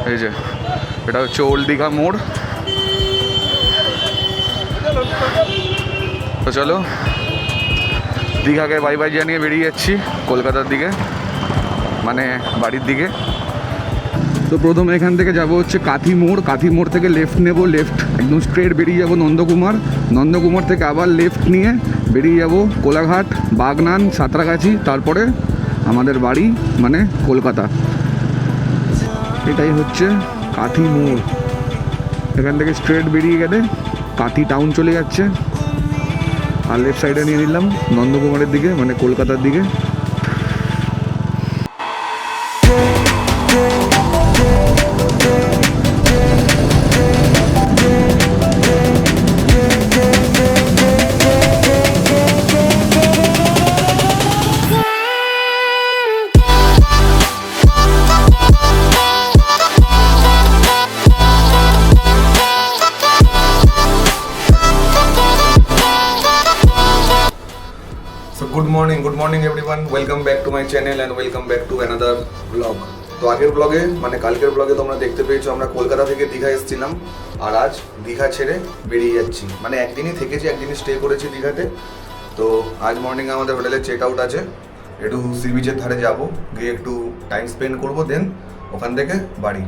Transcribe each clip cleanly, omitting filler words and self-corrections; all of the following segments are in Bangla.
এই যে এটা হচ্ছে ওল্ড দীঘা মোড়। তো চলো দীঘাকে বাই বাই জানিয়ে বেরিয়ে যাচ্ছি কলকাতার দিকে, মানে বাড়ির দিকে। তো প্রথমে এখান থেকে যাব হচ্ছে কাঁথি মোড়। কাঁথি মোড় থেকে লেফট নেব, লেফট একদম স্ট্রেট বেরিয়ে যাব নন্দকুমার। নন্দকুমার থেকে আবার লেফট নিয়ে বেরিয়ে যাব কোলাঘাট, বাগনান, সাঁতরাগাছি, তারপরে আমাদের বাড়ি মানে কলকাতা। এটাই হচ্ছে কাঁথি মোড়। এখান থেকে স্ট্রেট বেরিয়ে গেলে কাঁথি টাউন চলে যাচ্ছে, আর লেফট সাইডে নিয়ে নিলাম নন্দকুমারের দিকে মানে কলকাতার দিকে। Good morning everyone, welcome back to my channel and welcome back to another blog. তো আগের ব্লগে মানে কালকের ব্লগে তোমরা দেখতে পেয়েছো আমরা কলকাতা থেকে দীঘা এসেছিলাম, আর আজ দীঘা ছেড়ে বেরিয়ে যাচ্ছি। মানে একদিনই থেকেছি, একদিনই স্টে করেছি দীঘাতে। তো আজ মর্নিংয়ে আমাদের হোটেলে চেক আউট আছে, একটু সি বিচের ধারে যাবো, গিয়ে একটু টাইম স্পেন্ড করবো, দেন ওখান থেকে বাড়ি।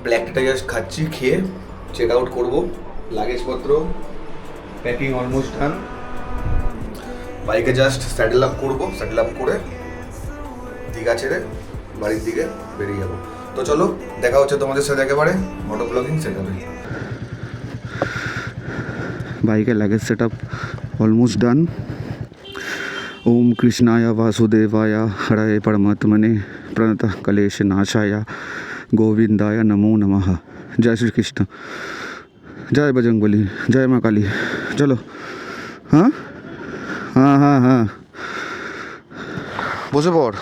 ব্ল্যাক টিটা জাস্ট খাচ্ছি, খেয়ে চেক আউট করবো। লাগেজপত্র প্যাকিং অলমোস্ট ডান। বাইকে জাস্ট স্যাডেল আপ করবো, স্যাডেল আপ করে দীঘা ছেড়ে বাড়ির দিকে বেরিয়ে যাবো। তো চলো দেখা হচ্ছে তোমাদের সাথে একেবারে মোটো ব্লগিং সেটআপে। বাইকের luggage set up almost done. ওম কৃষ্ণায় বাসুদেবায় হরায় পরমাত্মনে প্রণত ক্লেশ নাশায় গোবিন্দায় নমো নমঃ। জয় শ্রীকৃষ্ণ, জয় বজরংবলী, জয় মা কালী। চলো। হ্যাঁ হ্যাঁ হ্যাঁ হ্যাঁ বসে পড়।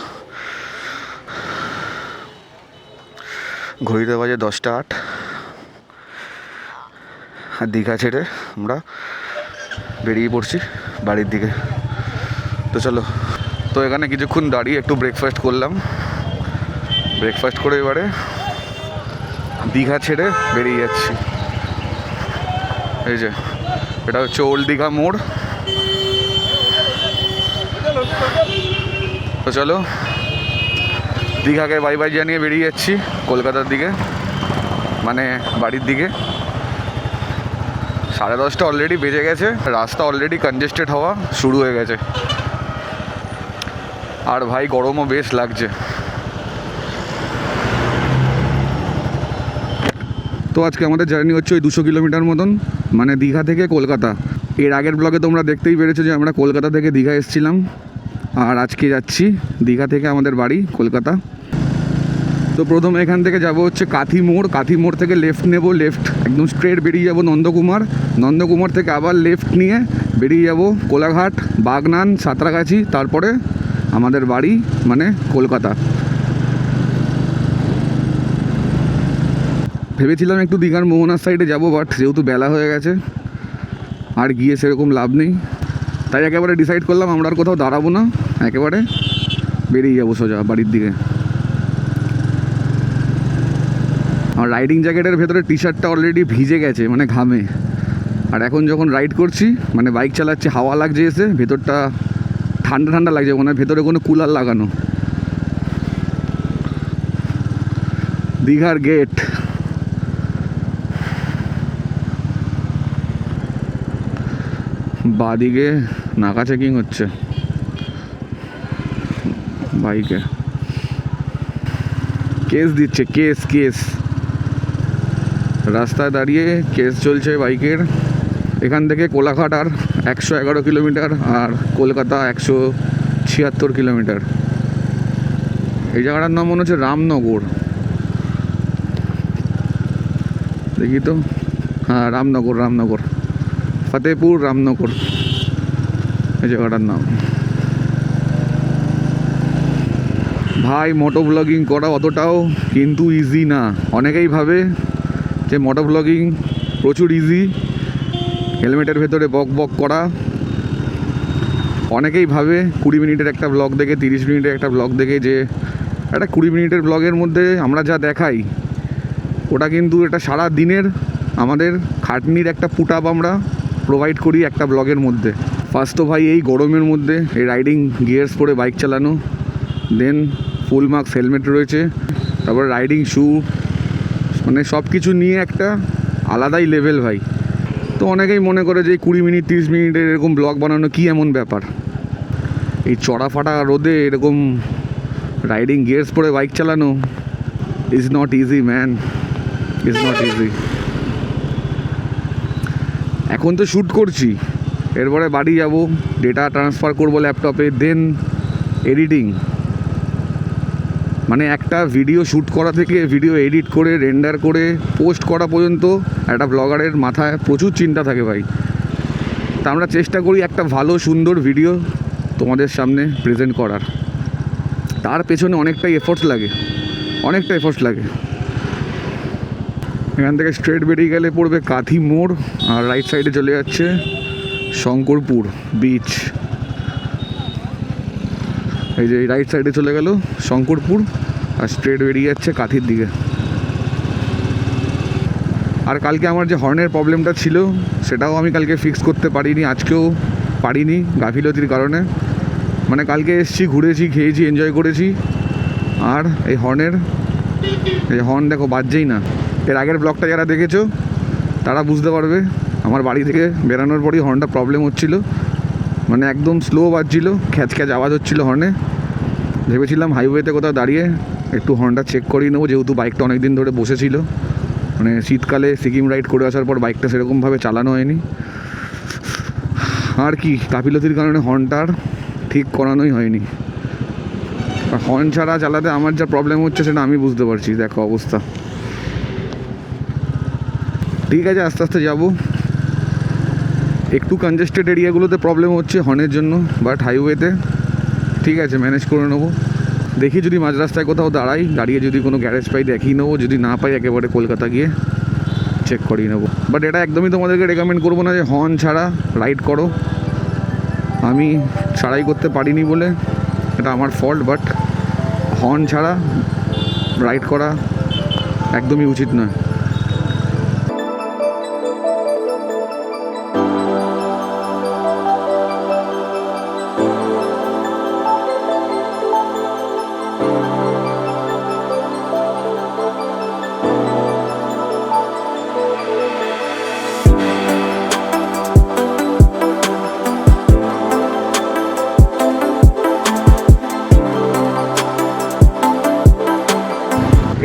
ঘড়িতে বাজে 10টা 8, আর দীঘা ছেড়ে আমরা বেরিয়ে পড়ছি বাড়ির দিকে। তো চলো। তো এখানে কিছুক্ষণ দাঁড়িয়ে একটু ব্রেকফাস্ট করলাম। ব্রেকফাস্ট করে এবারে দীঘা ছেড়ে বেরিয়ে যাচ্ছি। এই যে এটা হচ্ছে ওল্ড দীঘা মোড়। তো চলো দীঘাকে বাই বাই জানিয়ে বেরিয়ে যাচ্ছি কলকাতার দিকে, মানে বাড়ির দিকে। 10:30 অলরেডি বেজে গেছে, রাস্তা অলরেডি কনজেস্টেড হওয়া শুরু হয়ে গেছে, আর ভাই গরমও বেশ লাগছে। তো আজকে আমাদের জার্নি হচ্ছে ওই 200 কিলোমিটার মতন, মানে দীঘা থেকে কলকাতা। এর আগের ব্লগে তোমরা দেখতেই পেরেছো যে আমরা কলকাতা থেকে দীঘা এসেছিলাম, আর আজকে যাচ্ছি দীঘা থেকে আমাদের বাড়ি কলকাতা। তো প্রথমে এখান থেকে যাব হচ্ছে কাঁথি মোড়। কাঁথি মোড় থেকে লেফট নেব, লেফট একদম স্ট্রেট বেরিয়ে যাব নন্দকুমার। নন্দকুমার থেকে আবার লেফট নিয়ে বেরিয়ে যাব কোলাঘাট, বাগনান, সাঁতরাগাছি, তারপরে আমাদের বাড়ি মানে কলকাতা। ভেবেছিলাম একটু দীঘার মোহনার সাইডে যাব, বাট যেহেতু বেলা হয়ে গেছে আর গিয়ে সেরকম লাভ নেই, তাই একেবারে ডিসাইড করলাম আমরা আর কোথাও দাঁড়াবো না, একেবারে বেরিয়ে যাবো সোজা বাড়ির দিকে। আর রাইডিং জ্যাকেটের ভেতরে টি শার্টটা অলরেডি ভিজে গেছে মানে ঘামে, আর এখন যখন রাইড করছি মানে বাইক চালাচ্ছি হাওয়া লাগছে, এসে ভেতরটা ঠান্ডা ঠান্ডা লাগছে, মানে ভেতরে কোনো কুলার লাগানো। দীঘার গেট, বাদিকে নাকা চেকিং হচ্ছে বাইকে, কেস দিচ্ছে, কেস রাস্তায় দাঁড়িয়ে কেস চলছে বাইকের। এখান থেকে কোলাঘাট আর 111 কিলোমিটার, আর কলকাতা 176 কিলোমিটার। এই জায়গাটার নাম মনে হচ্ছে রামনগর, দেখি তো। হ্যাঁ রামনগর, ফতেহপুর রামনগর এই জায়গাটার নাম। ভাই মোটো ব্লগিং করা অতটাও কিন্তু ইজি না। অনেকেই ভাবে যে মোটো ব্লগিং প্রচুর ইজি, হেলমেটের ভেতরে বক করা। অনেকেই ভাবে 20 মিনিটের একটা ব্লগ দেখে, 30 মিনিটের একটা ব্লগ দেখে যে একটা 20 মিনিটের ব্লগের মধ্যে আমরা যা দেখাই ওটা কিন্তু এটা সারা দিনের আমাদের খাটনির একটা পুট আপ আমরা প্রোভাইড করি একটা ব্লগের মধ্যে। ফার্স্ট তো ভাই এই গরমের মধ্যে এই রাইডিং গিয়ার্স পরে বাইক চালানো, দেন ফুল মার্কস হেলমেট রয়েছে, তারপর রাইডিং শ্যু, মানে সব কিছু নিয়ে একটা আলাদাই লেভেল ভাই। তো অনেকেই মনে করে যে 20 মিনিট 30 মিনিটের এরকম ব্লগ বানানো কী এমন ব্যাপার, এই চড়া ফাটা রোদে এরকম রাইডিং গিয়ার্স পরে বাইক চালানো is not easy man, is not easy. এখন তো শ্যুট করছি, এরপরে বাড়ি যাব, ডেটা ট্রান্সফার করবো ল্যাপটপে, দেন এডিটিং। মানে একটা ভিডিও শ্যুট করা থেকে ভিডিও এডিট করে রেন্ডার করে পোস্ট করা পর্যন্ত একটা ব্লগারের মাথায় প্রচুর চিন্তা থাকে ভাই। তা আমরা চেষ্টা করি একটা ভালো সুন্দর ভিডিও তোমাদের সামনে প্রেজেন্ট করার। তার পেছনে অনেকটাই এফোর্টস লাগে, অনেকটা এফোর্টস লাগে। এখান থেকে স্ট্রেট বেরিয়ে গেলে পড়বে কাঁথি মোড়, আর রাইট সাইডে চলে যাচ্ছে শঙ্করপুর বিচ। এই যে রাইট সাইডে চলে গেল শঙ্করপুর, আর স্ট্রেট বেরিয়ে যাচ্ছে কাঁথির দিকে। আর কালকে আমার যে হর্নের প্রবলেমটা ছিল সেটাও আমি কালকে ফিক্স করতে পারিনি, আজকেও পারিনি গাফিলতির কারণে। মানে কালকে এসেছি, ঘুরেছি, খেয়েছি, এনজয় করেছি, আর এই হর্ন দেখো বাজছেই না। এর আগের ব্লগটা যারা দেখেছো তারা বুঝতে পারবে আমার বাড়ি থেকে বেরানোর পরই হর্নটা প্রবলেম হচ্ছিল, মানে একদম স্লো বাজছিল, খ্যাচ খ্যাচ আওয়াজ হচ্ছিলো হর্নে। ভেবেছিলাম হাইওয়েতে কোথাও দাঁড়িয়ে একটু হর্নটা চেক করিয়ে নেবো, যেহেতু বাইকটা অনেক দিন ধরে বসেছিল, মানে শীতকালে সিকিম রাইড করে আসার পর বাইকটা সেরকমভাবে চালানো হয়নি। আর কি গাফিলতির কারণে হর্নটার ঠিক করানোই হয়নি। হর্ন ছাড়া চালাতে আমার যা প্রবলেম হচ্ছে সেটা আমি বুঝতে পারছি, দেখো অবস্থা। ঠিক আছে, আস্তে আস্তে যাব। একটু কনজেস্টেড এরিয়াগুলোতে প্রবলেম হচ্ছে হর্নের জন্য, বাট হাইওয়েতে ঠিক আছে, ম্যানেজ করে নেবো। দেখি যদি মাঝ রাস্তায় কোথাও দাঁড়িয়ে যদি কোনো গ্যারেজ পাই দেখিয়ে নেবো, যদি না পাই একেবারে কলকাতা গিয়ে চেক করিয়ে নেবো। বাট এটা একদমই তোমাদেরকে রেকমেন্ড করবো না যে হর্ন ছাড়া রাইড করো। আমি ছাড়াই করতে পারিনি বলে এটা আমার ফল্ট, বাট হর্ন ছাড়া রাইড করা একদমই উচিত নয়।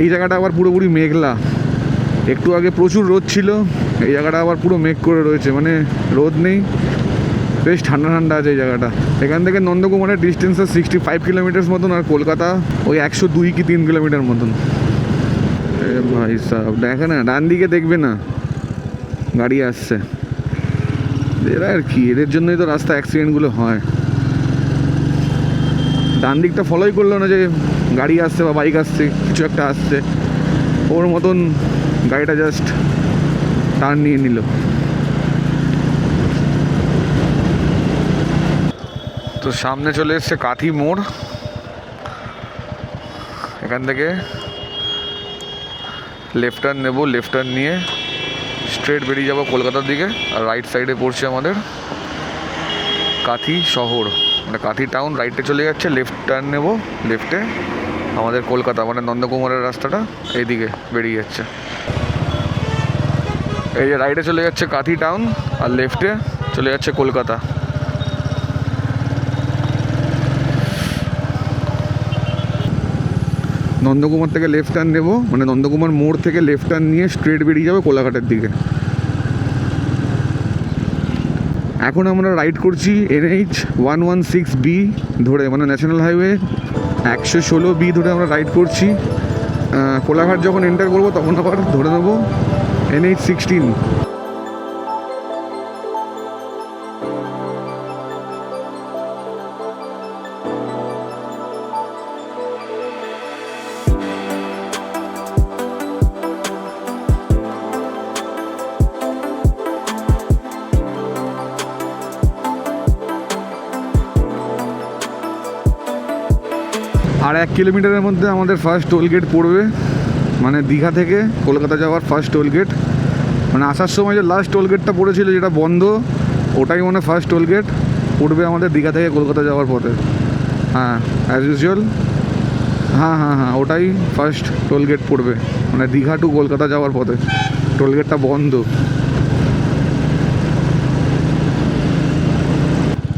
এই জায়গাটা আবার পুরোপুরি মেঘলা, একটু আগে প্রচুর রোদ ছিল, এই জায়গাটা আবার পুরো মেঘ করে রয়েছে, মানে রোদ নেই, বেশ ঠান্ডা ঠান্ডা আছে এই জায়গাটা। এখান থেকে নন্দকুমারের ডিস্টেন্স 65 কিলোমিটার মতন, আর কলকাতা ওই 102 কি 3 কিলোমিটার মতন। ভাই সাহেব দেখে না, ডান দিকে দেখবে না, গাড়ি আসছে। এরা আর কি, এদের জন্যই তো রাস্তা অ্যাক্সিডেন্টগুলো হয়। ডান দিকটা ফলোই করলো না যে গাড়ি আসছে বা বাইক আসছে, কিছু একটা আসছে, ওর মতন গাড়িটা জাস্ট টার্ন নিয়ে নিল। তো সামনে চলে এসছে কাঁথি মোড়, এখান থেকে লেফট টার্ন নেব, লেফট টার্ন নিয়ে স্ট্রেট বেরিয়ে যাব কলকাতার দিকে। আর রাইট সাইডে পড়ছে আমাদের কাঁথি শহর, মানে কাঁথি টাউন। রাইটে চলে যাচ্ছে, লেফট টার্ন নেব, লেফটে আমাদের কলকাতা, মানে নন্দকুমারের রাস্তাটা এইদিকে বেরিয়ে যাচ্ছে। এই যে রাইটে চলে যাচ্ছে কাঁথি টাউন, আর লেফটে চলে যাচ্ছে কলকাতা। নন্দকুমার থেকে লেফট টার্ন নেব, মানে নন্দকুমার মোড় থেকে লেফট টার্ন নিয়ে স্ট্রেট বেরিয়ে যাবে কোলাঘাটের দিকে। এখন আমরা রাইড করছি NH 116B ধরে, মানে ন্যাশনাল হাইওয়ে 116B ধরে আমরা রাইড করছি। কোলাঘাট যখন এন্টার করবো তখন আবার ধরে নেবো NH 16। আর আর 1 কিলোমিটারের মধ্যে আমাদের ফার্স্ট টোল গেট পড়বে, মানে দীঘা থেকে কলকাতা যাওয়ার ফার্স্ট টোল গেট। মানে আসার সময় যে লাস্ট টোল গেটটা পড়েছিল যেটা বন্ধ, ওটাই মানে ফার্স্ট টোল গেট পড়বে আমাদের দীঘা থেকে কলকাতা যাওয়ার পথে। হ্যাঁ, অ্যাজ ইউজুয়াল। হ্যাঁ, ওটাই ফার্স্ট টোল গেট পড়বে, মানে দীঘা টু কলকাতা যাওয়ার পথে। টোল গেটটা বন্ধ।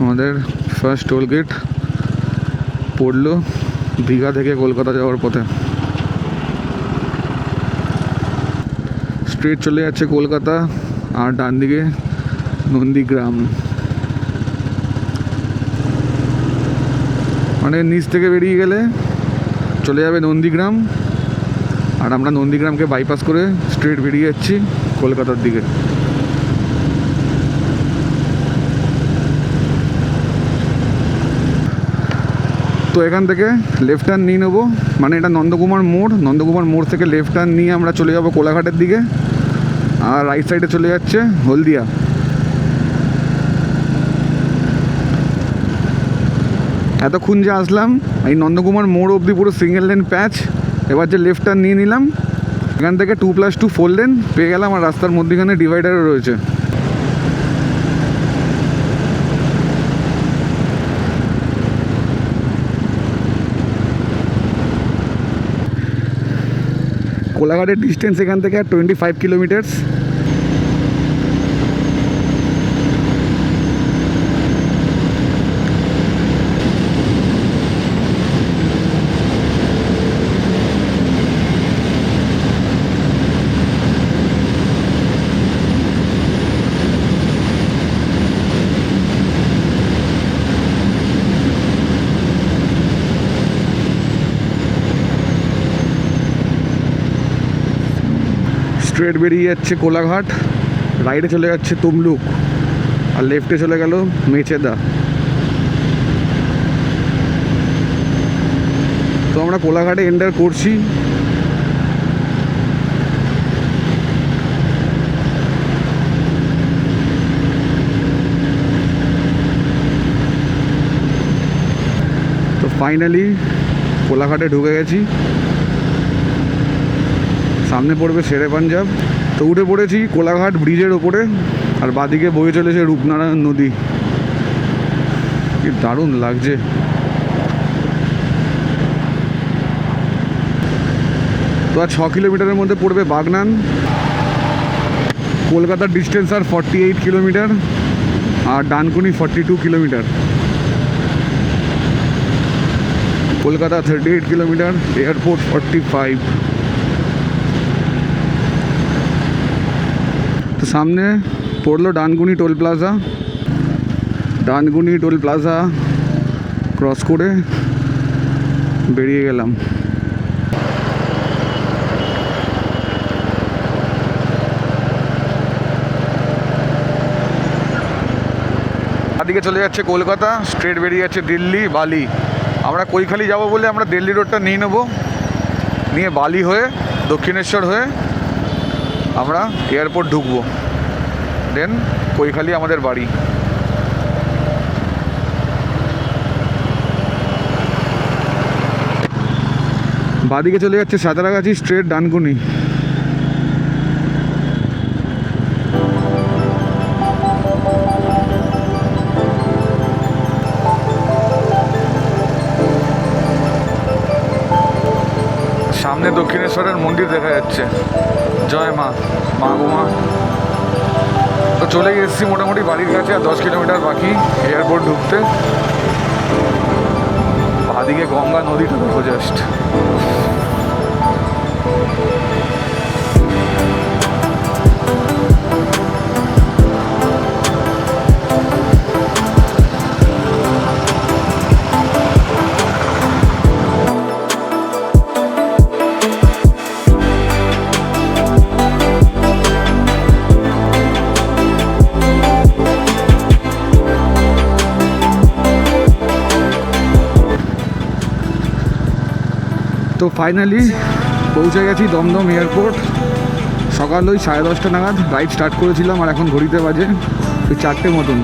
আমাদের ফার্স্ট টোল গেট পড়লো দীঘা থেকে কলকাতা যাওয়ার পথে। স্ট্রেট চলে যাচ্ছে কলকাতা, আর ডান দিকে নন্দীগ্রাম। মানে নিচ থেকে বেরিয়ে গেলে চলে যাবে নন্দীগ্রাম, আর আমরা নন্দীগ্রামকে বাইপাস করে স্ট্রেট বেরিয়ে যাচ্ছি কলকাতার দিকে। তো এখান থেকে লেফট টার্ন নিয়ে নেবো, মানে এটা নন্দকুমার মোড়। নন্দকুমার মোড় থেকে লেফট টার্ন নিয়ে আমরা চলে যাব কোলাঘাটের দিকে, আর রাইট সাইডে চলে যাচ্ছে হলদিয়া। এতক্ষণ যে আসলাম এই নন্দকুমার মোড় অবধি পুরো সিঙ্গেল লেন প্যাচ। এবার যে লেফট টার্ন নিয়ে নিলাম, এখান থেকে 2+2 4 লেন পেয়ে গেলাম, আর রাস্তার মধ্যেখানে ডিভাইডারও রয়েছে। কোলাঘাটের ডিস্টেন্স এখান থেকে 25 কিলোমিটার্স। স্ট্রেট বেরিয়ে যাচ্ছে কোলাঘাট, রাইটে চলে যাচ্ছে তমলুক, আর লেফটে চলে গেল মেচেদা। তো আমরা কোলাঘাটে এন্টার করছি। তো ফাইনালি কোলাঘাটে ঢুকে গেছি। সামনে পড়বে শেরে পাঞ্জাব। তো উঠে পড়েছি কোলাঘাট ব্রিজের ওপরে, আর বাদিকে বয়ে চলেছে রূপনারায়ণ নদী। কি দারুণ লাগছে। তো আর 6 কিলোমিটারের মধ্যে পড়বে বাগনান। কলকাতার ডিস্টেন্স আর 48 কিলোমিটার, আর Dankuni 42 kilometre. Kolkata 38 kilometre, airport 45। তো সামনে পড়লো Dankuni toll plaza. Dankuni toll plaza cross করে বেরিয়ে গেলাম। এদিকে চলে যাচ্ছে কলকাতা, স্ট্রেট বেরিয়ে যাচ্ছে দিল্লি, বালি। আমরা কৈখালি যাব বলে আমরা দিল্লি রোডটা নিয়ে নেব, নিয়ে বালি হয়ে দক্ষিণেশ্বর হয়ে আমরা এয়ারপোর্ট ঢুকবো, দেন কৈখালি আমাদের বাড়ি। বাদিকে চলে যাচ্ছে সাঁতরাগাছি, স্ট্রেট ডানকুনি। সামনে দক্ষিণেশ্বরের মন্দির দেখা যাচ্ছে। জয় মা, মা গো মা। তো চলে এসেছি মোটামুটি বাড়ির কাছে, আর 10 কিলোমিটার বাকি এয়ারপোর্ট ঢুকতে। বাদিকে গঙ্গা নদীটা দেখো জাস্ট। তো ফাইনালি পৌঁছে গেছি দমদম এয়ারপোর্ট। সকাল ওই 10:30 নাগাদ রাইড স্টার্ট করেছিলাম, আর এখন ঘড়িতে বাজে ওই 4টে মতন।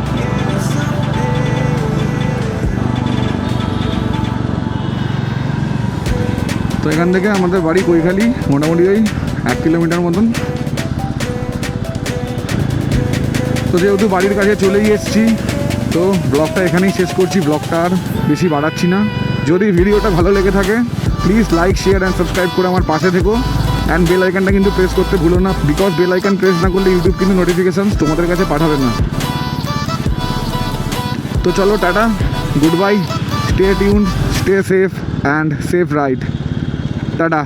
তো এখান থেকে আমাদের বাড়ি কৈখালি মোটামুটি ওই 1 কিলোমিটার মতন। তো যেহেতু বাড়ির কাছে চলেই এসেছি, তো ব্লগটা এখানেই শেষ করছি। ব্লগটা আর বেশি বাড়াচ্ছি না। যদি ভিডিওটা ভালো লেগে থাকে please like, share and subscribe করে আমার পাশে থেকো। অ্যান্ড বেল আইকনটা কিন্তু প্রেস করতে ভুলো না, বিকজ বেল আইকন প্রেস না করলে ইউটিউব কিন্তু নোটিফিকেশানস তোমাদের কাছে পাঠাবে না। তো চলো, tata, good bye, stay tuned, stay safe and safe ride, tata.